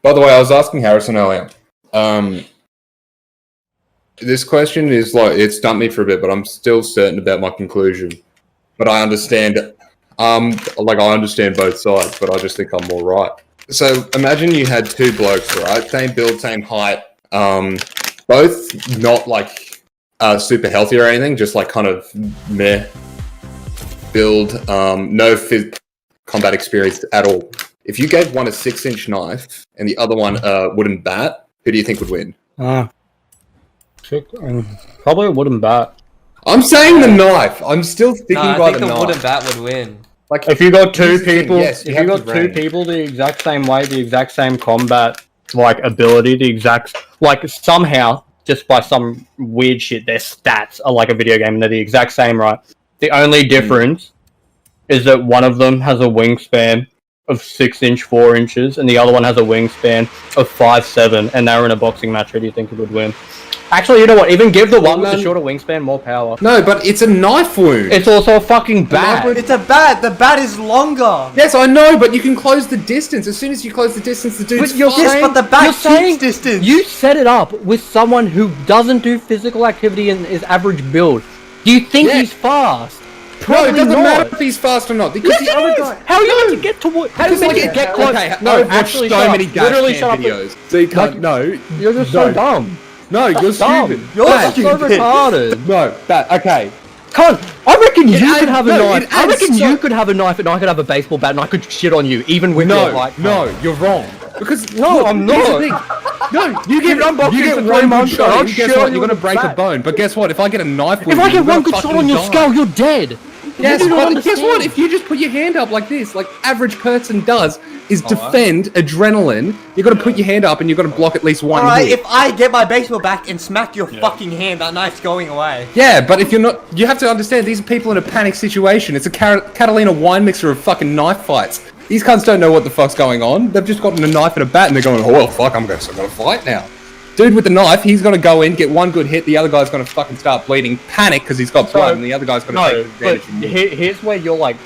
By the way, I was asking Harrison earlier. This question is like, it stumped me for a bit, but I'm still certain about my conclusion. But I understand, I understand both sides, but I just think I'm more right. So imagine you had two blokes, right? Same build, same height, both not like super healthy or anything, just like kind of meh build, no combat experience at all. If you gave one a 6-inch knife and the other one a wooden bat, who do you think would win? Probably a wooden bat. I'm saying the knife. I'm still sticking by the knife. I think the wooden bat would win. Like, if you got two people, yes, if you got two people the exact same way, the exact same combat like ability, the exact like somehow just by some weird shit, their stats are like a video game and they're the exact same, right? The only difference is that one of them has a wingspan of 6 4 inches, and the other one has a wingspan of 5'7", and they're in a boxing match. Who do you think it would win? Actually, you know what? Even give the one with the shorter wingspan more power. No, but it's a knife wound. It's also a fucking bat. It's a bat. The bat is longer. Yes, I know, but you can close the distance. As soon as you close the distance, the dude's fine. Yes, but the bat keeps distance. You set it up with someone who doesn't do physical activity and is average build. Do you think he's fast? Probably no, it doesn't not. matter if he's fast or not. Because yes, the other guy. How are you meant to get to what? How are you meant to get close? Okay, no, I've watched actually, so many literally dash cam videos. So you can't. No, you're just so dumb. No, you're stupid. You're so retarded. No, that okay. Con, I reckon you could have a knife. I reckon you could have a knife, and I could have a baseball bat, and I could shit on you, even with your height. No, you're wrong. Because no, I'm not. No, you get one good shot. Guess what? You're gonna break a bone. But guess what? If I get a knife, if I get one good shot on your skull, you're dead. Yes, but guess what? If you just put your hand up like this, like average person does, is defend adrenaline. You got to put your hand up and you got to block at least one hit. Alright, if I get my baseball back and smack your fucking hand, that knife's going away. Yeah, but if you're not, you have to understand these are people in a panic situation. It's a Catalina wine mixer of fucking knife fights. These cunts don't know what the fuck's going on. They've just gotten a knife and a bat and they're going, oh well, fuck, I'm gonna fight now. Dude with the knife, he's gonna go in, get one good hit, the other guy's gonna fucking start bleeding, panic because he's got blood, and the other guy's gonna take advantage of you. Here's where you're like,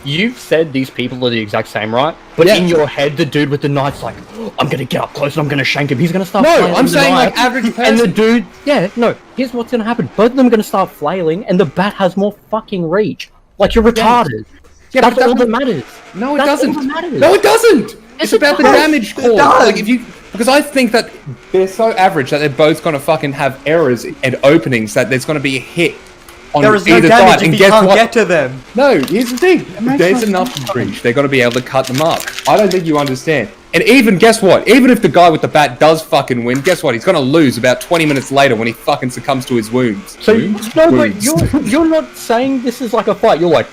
you've said these people are the exact same, right? But in your head, the dude with the knife's like, oh, I'm gonna get up close and I'm gonna shank him. He's gonna start flailing. No, I'm saying like average person. And the dude, here's what's gonna happen. Both of them are gonna start flailing, and the bat has more fucking reach. Like, you're retarded. Yeah, that's all that matters. No, it doesn't. No, it doesn't. It's about the damage caused. Like, if you... Because I think that they're so average that they're both going to fucking have errors and openings that there's going to be a hit on either side. There is no damage if you can't get to them. No, here's the thing. There's enough reach. They're going to be able to cut them up. I don't think you understand. And even, guess what? Even if the guy with the bat does fucking win, guess what? He's going to lose about 20 minutes later when he fucking succumbs to his wounds. So, but you're not saying this is like a fight. You're like,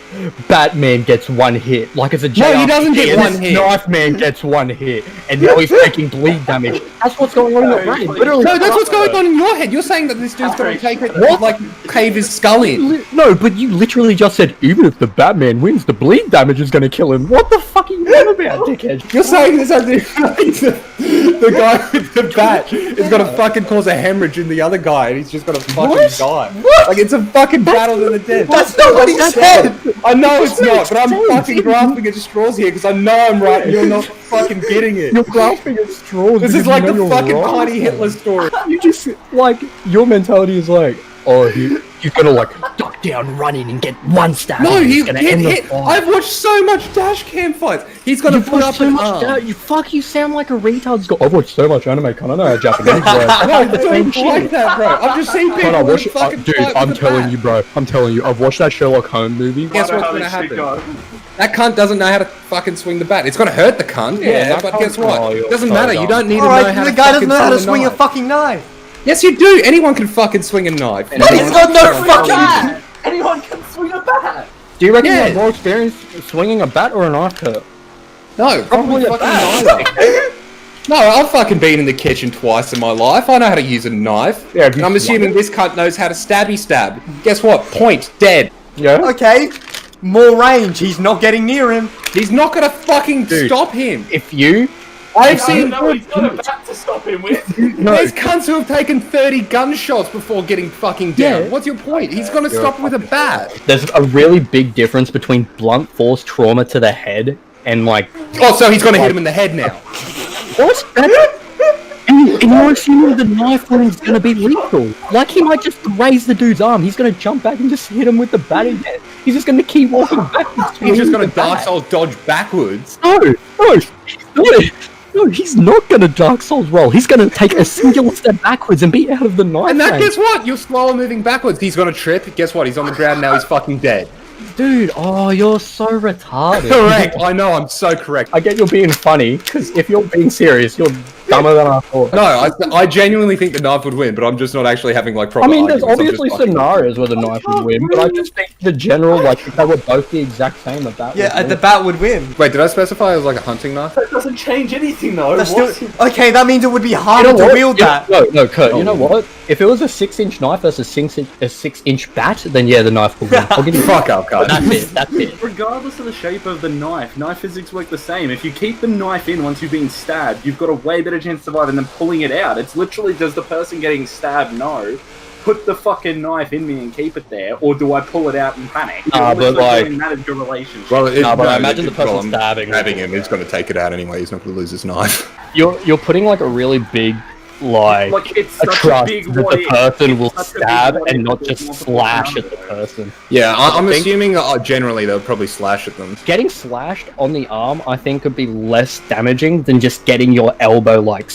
Batman gets one hit. Like it's a JRPG. No, he doesn't get one hit. Knife Man gets one hit. And now he's taking bleed damage. That's what's going on in your brain. Literally. No, that's what's going on in your head. You're saying that this dude's going to take it, like, cave his skull in. No, but you literally just said, even if the Batman wins, the bleed damage is going to kill him. What the fuck are you on about, dickhead? You're saying this as if the guy with the bat is gonna fucking cause a hemorrhage in the other guy and he's just gonna fucking die. What? Like, it's a fucking battle to the death. That's not what he said! I know it's not, but I'm fucking grasping at straws here because I know I'm right and you're not fucking getting it. You're grasping at straws. This is like the fucking Heidi Hitler story. You just, like, your mentality is like, oh, he's gonna like duck down running and get one stab. No, he's gonna end the fight. I've watched so much dash cam fights. He's gonna put up an arm. You sound like a retard. I've watched so much anime. I don't know how Japanese works. No, the same shit like that, bro. I've just seen people dude, I'm telling you, bro. I'm telling you. I've watched that Sherlock Holmes movie. Guess what's gonna happen? That cunt doesn't know how to fucking swing the bat. It's gonna hurt the cunt. Yeah, but guess what? It doesn't matter. You don't need to know how to. The guy doesn't know how to swing a fucking knife. Yes, you do. Anyone can fucking swing a knife. But he's got no fucking... Anyone can swing a bat. Do you reckon you have more experience swinging a bat or a knife, Kurt? No, probably fucking neither. No, I've fucking been in the kitchen twice in my life. I know how to use a knife. Yeah, and I'm assuming this cunt knows how to stabby stab. Guess what? Point. Dead. Yeah. Okay. More range. He's not getting near him. He's not gonna fucking stop him. If you... I've seen he's got a bat to stop him with. There's cunts who have taken 30 gunshots before getting fucking down. Yeah. What's your point? He's gonna stop with a bat. There's a really big difference between blunt force trauma to the head and like... Oh, so he's gonna hit him in the head now. What? And you're assuming the knife wind's gonna be lethal. Like, he might just graze the dude's arm. He's gonna jump back and just hit him with the bat again. He's just gonna keep walking backwards. He's just gonna Dark Souls dodge backwards. No, he's not gonna Dark Souls roll. He's gonna take a singular step backwards and be out of the knife And that, range. guess what? You're slower moving backwards. He's gonna trip. Guess what? He's on the ground now. He's fucking dead. Dude, oh, you're so retarded. Correct. I know. I'm so correct. I get you're being funny, because if you're being serious, you're dumber than I thought. No, I genuinely think the knife would win, but I'm just not actually having like proper I mean, there's arguments. I'm just obviously fucking- scenarios where the knife would win, but I just think the general, like, if they were both the exact same, the bat would Yeah, win. the bat would win. Wait, did I specify it was like a hunting knife? That doesn't change anything though. That's What? still, okay, that means it would be You harder know to what? wield Yeah, that. No, Kurt, you know what? If it was a 6-inch knife versus a 6-inch bat, then yeah, the knife would win. I'll give you Fuck up, Card. That's it. Regardless of the shape of the knife physics work the same. If you keep the knife in once you've been stabbed, you've got a way better chance of surviving than pulling it out. It's literally, does the person getting stabbed know, put the fucking knife in me and keep it there, or do I pull it out and panic? Nah, You're but, literally like- doing that in your relationship. Well, No, but I imagine the person I'm stabbing him. He's going to take it out anyway. He's not going to lose his knife. You're putting like a really big Like, it's a such a trust big that what the if. person will It's such a big stab what and if not with just multiple slash at the parameters. person. Yeah, I'm think- assuming generally they'll probably slash at them. Getting slashed on the arm, I think, could be less damaging than just getting your elbow like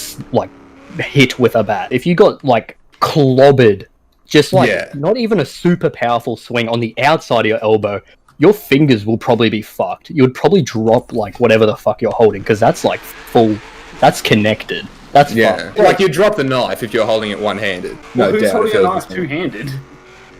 hit with a bat. If you got like clobbered, just like Yeah. not even a super powerful swing on the outside of your elbow, your fingers will probably be fucked. You would probably drop like whatever the fuck you're holding, because that's like full. That's connected. That's Yeah, fucked. like you drop the knife if you're holding it one-handed. Well, No who's doubt. holding if a it knife was- two-handed?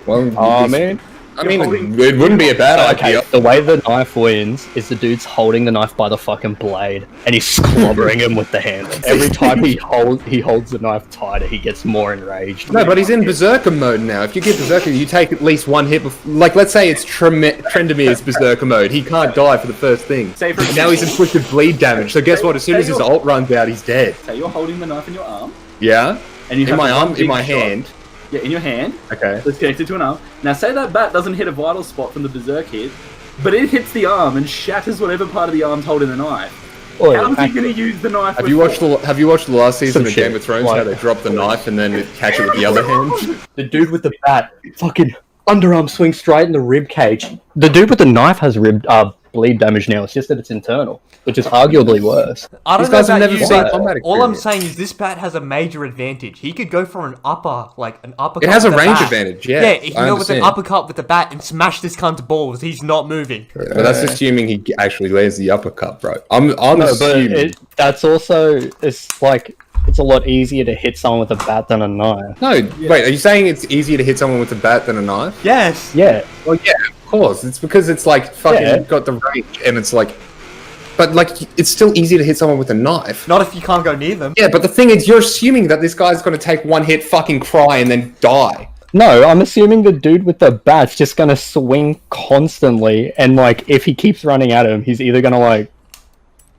Well, Oh man. I mean, You're holding- it wouldn't be a bad Okay, idea. the way the knife wins is the dude's holding the knife by the fucking blade, and he's clobbering him with the handle. Every time he holds the knife tighter, he gets more enraged. No, but he's in Berserker mode now. If you get Berserker, you take at least one hit. Like, let's say it's Trendemir's Berserker mode. He can't die for the first thing. Say for And now he's inflicted bleed damage. So guess what? As soon as his ult runs out, he's dead. Say you're holding the knife in your arm, Yeah? and you In have my one arm, in big my shot. hand. Yeah, in your hand. Okay. It's connected to an arm. Now, say that bat doesn't hit a vital spot from the berserk hit, but it hits the arm and shatters whatever part of the arm's holding the knife. Oi, How's he actually- going to use the knife? Have you watched the last season Some of shit. Game of Thrones? Like- How they drop the knife and then they catch it with the other hand? The dude with the bat, fucking underarm swing straight in the rib cage. The dude with the knife has bleed damage now. It's just that it's internal, which is arguably worse. I don't These know guys have about never you, seen but combat all I'm experience. saying is this bat has a major advantage. He could go for an uppercut. It has a with the range bat. advantage, yeah. Yeah, he can I go with an understand. uppercut with the bat and smash this cunt's balls. He's not moving. But that's assuming he actually lands the uppercut, bro. I'm No, but assuming. that's also it's like it's a lot easier to hit someone with a bat than a knife. No, wait, are you saying it's easier to hit someone with a bat than a knife? Yes. Yeah, Well, yeah, of course. It's because it's like fucking Yeah. got the range, and it's like, but like it's still easier to hit someone with a knife. Not if you can't go near them. Yeah, but the thing is, you're assuming that this guy's going to take one hit, fucking cry, and then die. no, I'm assuming the dude with the bat's just gonna swing constantly, and like if he keeps running at him, he's either gonna like,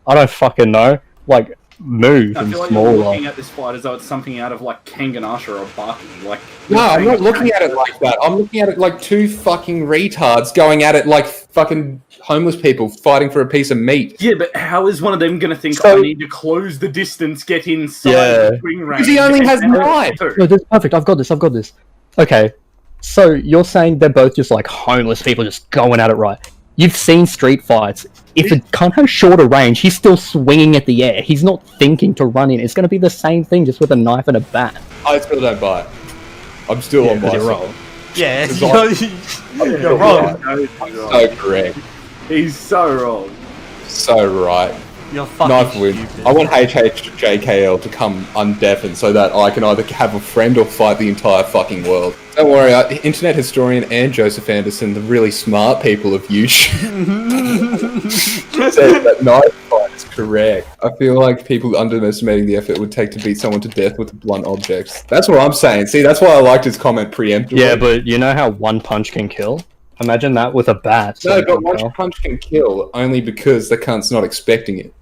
I don't fucking know, like move I and feel like you're smaller. looking at this fight as though it's something out of like Kanganasha or Baki. Like, No, I'm not looking at it like that. I'm looking at it like two fucking retards going at it like fucking homeless people fighting for a piece of meat. Yeah, but how is one of them going to think, So- I need to close the distance, get inside Yeah. the swing range? Because he only has and- knife. No, that's perfect. I've got this. Okay, so you're saying they're both just like homeless people just going at it right. You've seen street fights. If a cunt has shorter range, he's still swinging at the air. He's not thinking to run in. It's going to be the same thing, just with a knife and a bat. I still don't buy it. I'm still on my You're side. wrong. Yeah, It's you're wrong. So correct. He's so wrong. So right. You're fucking Knife win. stupid. I want HHJKL to come undeafened so that I can either have a friend or fight the entire fucking world. Don't worry, internet historian and Joseph Anderson, the really smart people of YouTube, said that knife fight is correct. I feel like people underestimating the effort it would take to beat someone to death with blunt objects. That's what I'm saying. See, that's why I liked his comment preemptively. Yeah, but you know how one punch can kill? Imagine that with a bat. No, so but you can one tell. punch can kill only because the cunt's not expecting it.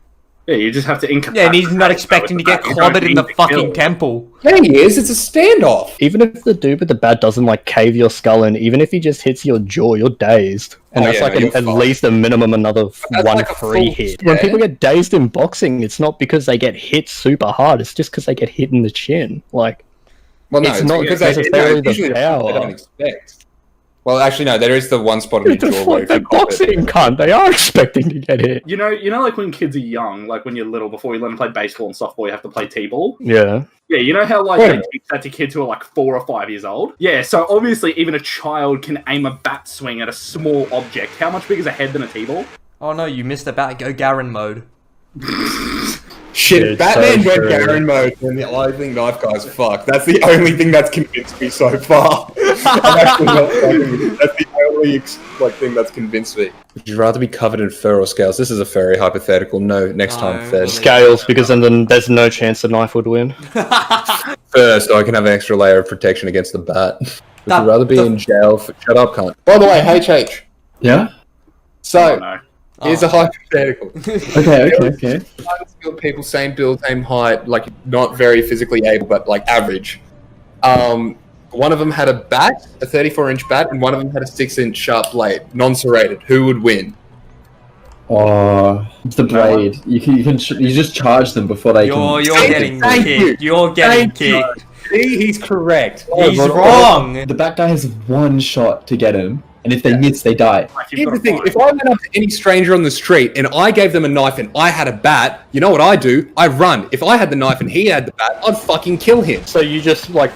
Yeah, you just have to incapacitate. Yeah, and he's not expecting to get clobbered in the fucking temple. Yeah, he is. It's a standoff. Even if the dude with the bat doesn't like cave your skull in, even if he just hits your jaw, you're dazed. And that's like at least a minimum another one like a free full- hit. yeah. When people get dazed in boxing, it's not because they get hit super hard, it's just because they get hit in the chin. Like, Well, no, It's not because necessarily the usually power. they don't expect. Well, actually, no. There is the one spot in the jaw where if they're you pop it- boxing, cunt. They are expecting to get hit. You know, like when kids are young, like when you're little, before you let them play baseball and softball, you have to play t-ball. Yeah. Yeah, you know how like Wait a they minute. teach that to kids who are like 4 or 5 years old? Yeah, so obviously even a child can aim a bat swing at a small object. How much bigger is a head than a t-ball? Oh no, you missed the bat. Go Garen mode. Shit, It's Batman so went true. Garen mode, and I think Knife Guy's fucked. That's the only thing that's convinced me so far. I'm actually not fucking with it. That's the only thing that's convinced me. Would you rather be covered in fur or scales? This is a furry hypothetical. No, next time, No. Fed. Scales, because then there's no chance the knife would win. First, I can have an extra layer of protection against the bat. Would That- you rather be the- in jail for... Shut up, cunt. By the way, HH. Yeah? So, Oh, no. here's a hypothetical. Okay. Skilled people, same build, same height, like not very physically able, but like average. One of them had a bat, a 34-inch bat, and one of them had a 6-inch sharp blade, non-serrated. Who would win? Oh, it's the blade. You just charge them before they You're can. getting Thank you. kicked. You're getting Thank you. kicked. See, he's correct. He's wrong. The bat guy has one shot to get him, and if they miss, they die. Like, you've Here's got the to thing, find- if I went up to any stranger on the street and I gave them a knife and I had a bat, you know what I do? I run. If I had the knife and he had the bat, I'd fucking kill him. So you just what?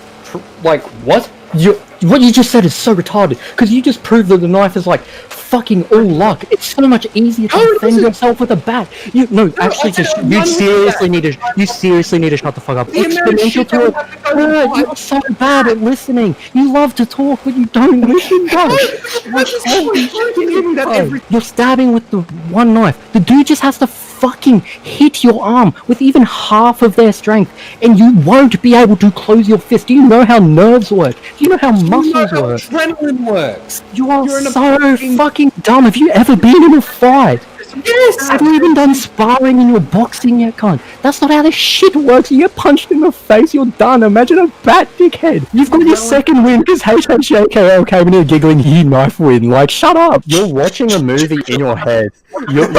What you just said is so retarded. Because you just proved that the knife is like fucking all luck. It's so much easier to No, it defend isn't. yourself with a bat. Actually, I said just I you run with seriously need to. You seriously need to shut the fuck up. The amount of Exponential shit to that it. would have to go into You're so bad at listening. You love to talk, but you don't listen, bro. You're stabbing with the one knife. The dude just has to fucking hit your arm with even half of their strength, and you won't be able to close your fist. Do you know how nerves work? Do you know how muscles work? Adrenaline works. You are You're in a so fucking dumb. Have you ever been in a fight? Yes. Have you even done sparring in your boxing yet, cunt? That's not how this shit works. You get punched in the face, you're done. Imagine a bat, dickhead. You've got your second win because HHJKL came in here giggling, you knife win. Like, shut up. You're watching a movie in your head. You're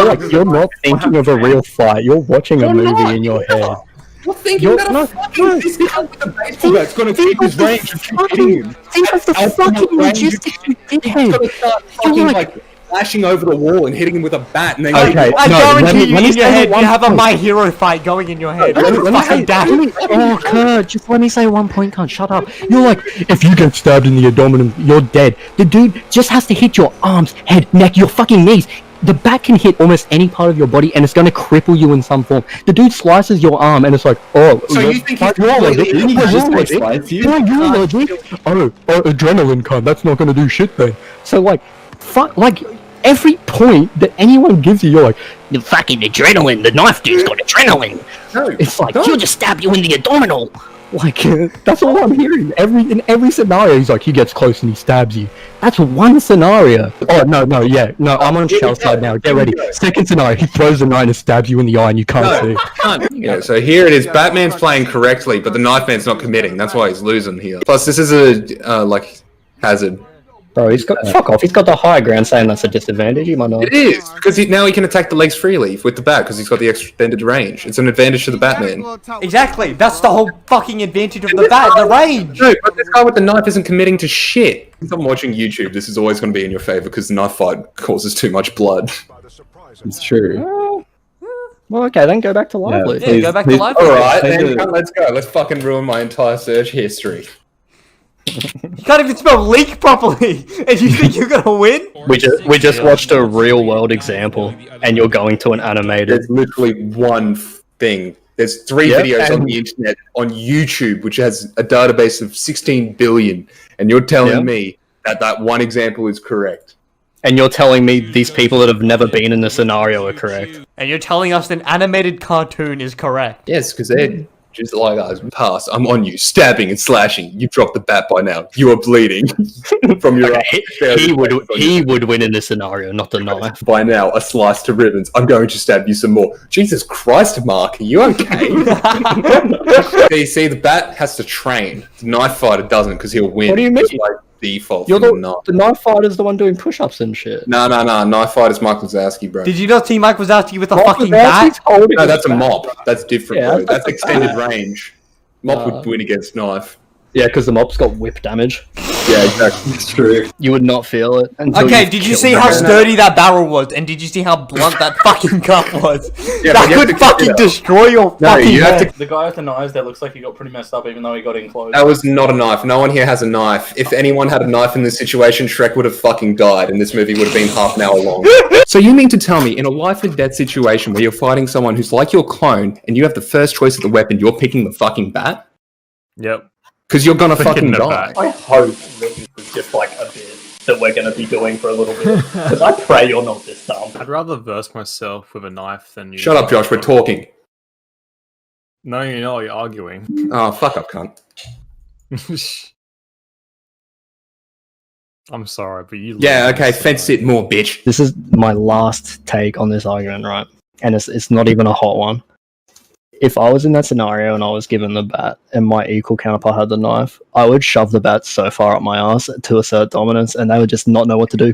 not thinking of a real fight. You're watching a movie in your head. You're thinking that a fucking this cunt with a baseball bat's gonna keep his range and keep hitting him. Think of the fucking logistics, you He's dickhead. gonna start fucking like flashing over the wall and hitting him with a bat and then Okay. I No, guarantee let you me in say your head, one you have a point. My Hero fight going in your head. Let me Fucking say, dash. oh, Kurt, just let me say one point, cunt. Shut up. You're like, if you get stabbed in the abdomen, you're dead. The dude just has to hit your arms, head, neck, your fucking knees. The bat can hit almost any part of your body, and it's going to cripple you in some form. The dude slices your arm, and it's like, oh, So you think he's your logic? completely- Oh, He just your logic? slice you? Yeah, your logic. Oh, adrenaline, cunt. That's not going to do shit then. So like, fuck, like. Every point that anyone gives you, you're like, the fucking adrenaline, the knife dude's got adrenaline. No, It's like, no. he'll just stab you in the abdominal. Like, that's all I'm hearing. In every scenario, he's like, he gets close and he stabs you. That's one scenario. Oh, no, I'm on shell side now. Get ready. Second scenario, he throws a knife and stabs you in the eye and you can't see. Yeah, so here it is. Batman's playing correctly, but the knife man's not committing. That's why he's losing here. Plus, this is a hazard. Bro, he's got, fuck off. He's got the high ground saying that's a disadvantage. You might not. It is because now he can attack the legs freely with the bat because he's got the extended range. It's an advantage to the Batman. Exactly. That's the whole fucking advantage of the bat, the range. No, but this guy with the knife isn't committing to shit. If I'm watching YouTube, this is always going to be in your favor because the knife fight causes too much blood. It's true. Well, okay, then go back to lively. Yeah, go back to life. All right, Please then do. let's go. Let's fucking ruin my entire search history. You can't even spell leak properly, and you think you're gonna win? We just watched a real world example, and you're going to an animated. There's literally one thing. There's 3 Yep, videos on and- the internet on YouTube, which has a database of 16 billion, and you're telling Yep. me that one example is correct. And you're telling me these people that have never been in the scenario are correct. And you're telling us an animated cartoon is correct. Yes, because they're Just like us. Pass. I'm on you. Stabbing and slashing. You dropped the bat by now. You are bleeding from your Okay, he would win in this scenario, not the knife. By now, a slice to ribbons. I'm going to stab you some more. Jesus Christ, Mark, are you okay? You see, the bat has to train. The knife fighter doesn't because he'll win. What do you mean? It's like default. You're from the knife fighter's the one doing push-ups and shit. No. Knife fighter's Mike Wazowski, bro. Did you not see Mike Wazowski with a Mike fucking Wazowski's bat? holding No, his that's a bat. mop. That's different, Yeah, bro. That's a extended bat. range. Mop would win against knife. Yeah, because the mop's got whip damage. Yeah, exactly. It's true. You would not feel it. until Okay, you did you kill see them. how sturdy that barrel was? And did you see how blunt that fucking gun was? Yeah, That but you have could to cut fucking it out. destroy your No, fucking you have head. to. The guy with the knives that looks like he got pretty messed up even though he got in close. That was not a knife. No one here has a knife. If anyone had a knife in this situation, Shrek would have fucking died, and this movie would have been half an hour long. So you mean to tell me, in a life and death situation where you're fighting someone who's like your clone, and you have the first choice of the weapon, you're picking the fucking bat? Yep. Because you're gonna Picking fucking the die. bat. I hope that this is just like a bit that we're going to be doing for a little bit. Because I pray you're not this dumb. I'd rather verse myself with a knife than you. Shut up, Josh. We're talking. No, you're not. You're arguing. Oh, fuck up, cunt. I'm sorry, but you. Yeah, lose, okay, so- fence it more, bitch. This is my last take on this argument, right? And it's not even a hot one. If I was in that scenario and I was given the bat and my equal counterpart had the knife, I would shove the bat so far up my ass to assert dominance and they would just not know what to do.